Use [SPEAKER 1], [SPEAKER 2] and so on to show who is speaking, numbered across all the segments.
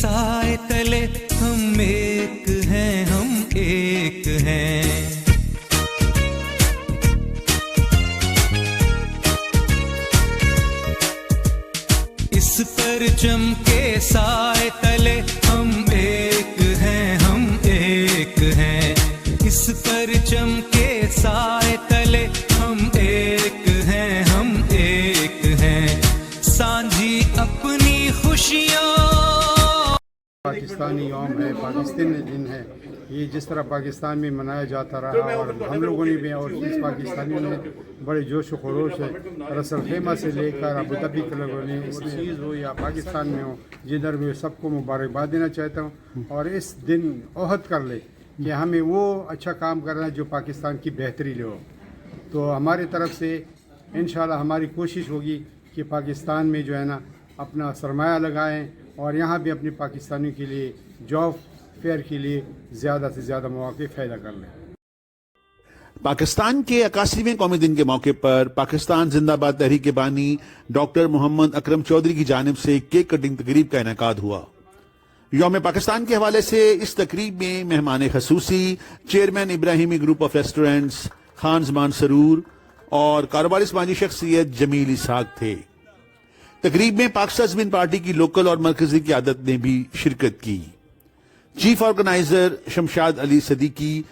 [SPEAKER 1] سائے تلے ہم ایک ہیں، ہم ایک ہیں۔ اس پرچم کے سائے تلے ہم ایک ہیں، ہم ایک ہیں۔ اس پرچم کے سائے تلے ہم ایک ہیں، ہم ایک ہیں۔ سانجھی اپنی خوشیاں،
[SPEAKER 2] پاکستانی یوم ہے، پاکستانی دن ہے، یہ جس طرح پاکستان میں منایا جاتا رہا اور ہم لوگوں نے بھی اور اس پاکستانیوں نے بڑے جوش و خروش سے رسل خیمہ سے لے کر ابوظہبی کے لوگوں نے چیز ہو یا پاکستان میں ہو جدھر بھی سب کو مبارکباد دینا چاہتا ہوں، اور اس دن عہد کر لے کہ ہمیں وہ اچھا کام کرنا ہے جو پاکستان کی بہتری لے ہو۔ تو ہماری طرف سے انشاءاللہ ہماری کوشش ہوگی کہ پاکستان میں جو ہے نا اپنا سرمایہ لگائیں اور یہاں بھی اپنے پاکستانیوں کے لیے جاب فیئر کے لیے زیادہ سے زیادہ مواقع پیدا کر لیں۔
[SPEAKER 3] پاکستان کے 81ویں قومی دن کے موقع پر پاکستان زندہ باد تحریک کے بانی ڈاکٹر محمد اکرم چودھری کی جانب سے کیک کٹنگ تقریب کا انعقاد ہوا۔ یوم پاکستان کے حوالے سے اس تقریب میں مہمان خصوصی چیئرمین ابراہیمی گروپ آف ریسٹورنٹس خان زمان سرور اور کاروباری سماجی شخصیت جمیل اسحاق تھے۔ تقریب میں پاکستان زمین پارٹی کی لوکل اور مرکزی قیادت نے بھی شرکت کی۔ Chief organiser Shamshad Ali Siddiqui,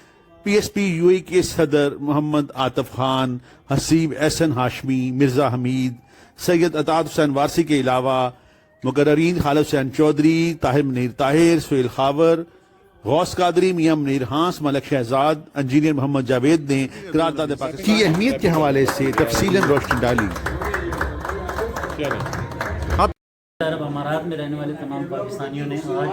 [SPEAKER 3] P S P U A کے صدر محمد عاطف خان، حسیب احسن ہاشمی، مرزا حمید، سید اطاعت حسین وارسی کے علاوہ مقررین خالد حسین چودھری، طاہر منیر طاہر، سہیل خاور، غوث قادری، میاں منیر ہانس، ملک شہزاد، انجینئر محمد جاوید نے قرارداد پاکستان کی اہمیت کے حوالے سے تفصیلاً روشنی ڈالی۔
[SPEAKER 4] عرب امارات میں رہنے والے تمام پاکستانیوں نے آج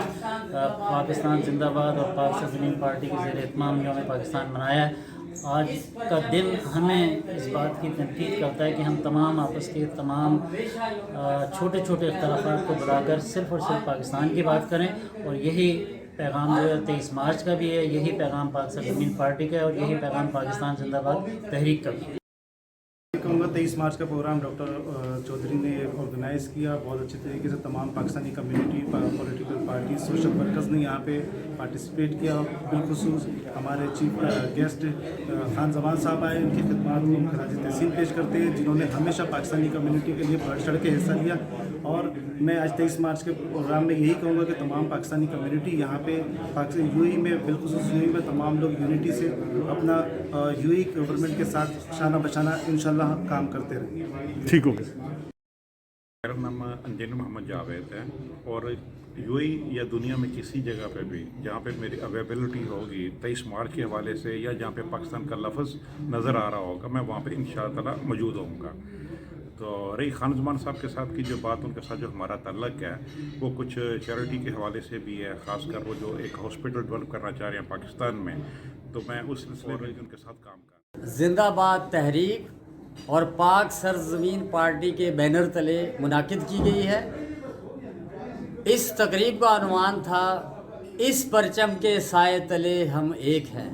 [SPEAKER 4] پاکستان زندہ باد اور پاکستان زمین پارٹی کے زیر اہتمام یوم پاکستان منایا ہے۔ آج کا دن ہمیں اس بات کی تنقید کرتا ہے کہ ہم تمام آپس کے تمام چھوٹے چھوٹے اختلافات کو بلا کر صرف اور صرف پاکستان کی بات کریں، اور یہی پیغام جو ہے 23 مارچ کا بھی ہے، یہی پیغام پاکستان زمین پارٹی کا ہے اور یہی پیغام پاکستان زندہ باد تحریک کا بھی ہے۔
[SPEAKER 5] کہوں گا 23 مارچ کا پروگرام ڈاکٹر چودھری نے آرگنائز کیا بہت اچھے طریقے سے۔ تمام Pakistani community, political party, social workers نے یہاں پہ پارٹیسپیٹ کیا۔ بالخصوص ہمارے چیف گیسٹ خان زمان صاحب آئے، ان کی خدمات کو خراج تحسین پیش کرتے ہیں، جنہوں نے ہمیشہ پاکستانی کمیونٹی کے لیے بڑھ چڑھ کے حصہ لیا۔ اور میں آج 23 مارچ کے پروگرام میں یہی کہوں گا کہ تمام پاکستانی کمیونٹی یہاں پہ یو اے میں، بالخصوص یو اے میں تمام لوگ یونٹی سے اپنا یو اے گورنمنٹ کے ساتھ شانہ بشانہ انشاءاللہ کام کرتے رہیں۔
[SPEAKER 3] ٹھیک ہو گیا۔
[SPEAKER 6] میرا نام انجینئر محمد جاوید ہے، اور یو اے یا دنیا میں کسی جگہ پہ بھی جہاں پہ میری اویلیبلٹی ہوگی 23 مارچ کے حوالے سے، یا جہاں پہ پاکستان کا لفظ نظر آ رہا ہوگا، میں وہاں پہ انشاءاللہ تعالی موجود ہوں گا۔ تو رہی خان زمان صاحب کے ساتھ کی جو بات، ان کے ساتھ جو ہمارا تعلق ہے وہ کچھ چیریٹی کے حوالے سے بھی ہے، خاص کر وہ جو ایک ہاسپٹل ڈیولپ کرنا چاہ رہے ہیں پاکستان میں، تو میں اس سلسلے میں ان کے ساتھ کام کر
[SPEAKER 7] زندہ باد تحریک اور پاک سرزمین پارٹی کے بینر تلے منعقد کی گئی ہے۔ اس تقریب کا عنوان تھا اس پرچم کے سائے تلے ہم ایک ہیں۔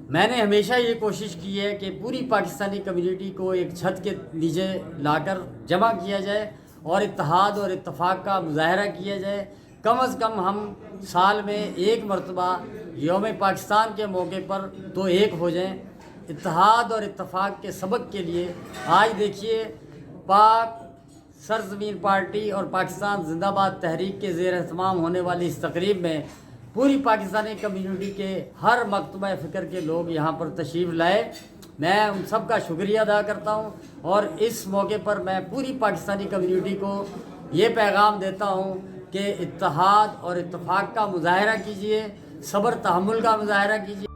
[SPEAKER 7] میں نے ہمیشہ یہ کوشش کی ہے کہ پوری پاکستانی کمیونٹی کو ایک چھت کے نیچے لا کر جمع کیا جائے اور اتحاد اور اتفاق کا مظاہرہ کیا جائے۔ کم از کم ہم سال میں ایک مرتبہ یوم پاکستان کے موقع پر تو ایک ہو جائیں۔ اتحاد اور اتفاق کے سبق کے لیے آج دیکھیے پاک سرزمین پارٹی اور پاکستان زندہ باد تحریک کے زیر اہتمام ہونے والی اس تقریب میں پوری پاکستانی کمیونٹی کے ہر مکتبہ فکر کے لوگ یہاں پر تشریف لائے۔ میں ان سب کا شکریہ ادا کرتا ہوں، اور اس موقع پر میں پوری پاکستانی کمیونٹی کو یہ پیغام دیتا ہوں کہ اتحاد اور اتفاق کا مظاہرہ کیجیے، صبر تحمل کا مظاہرہ کیجیے۔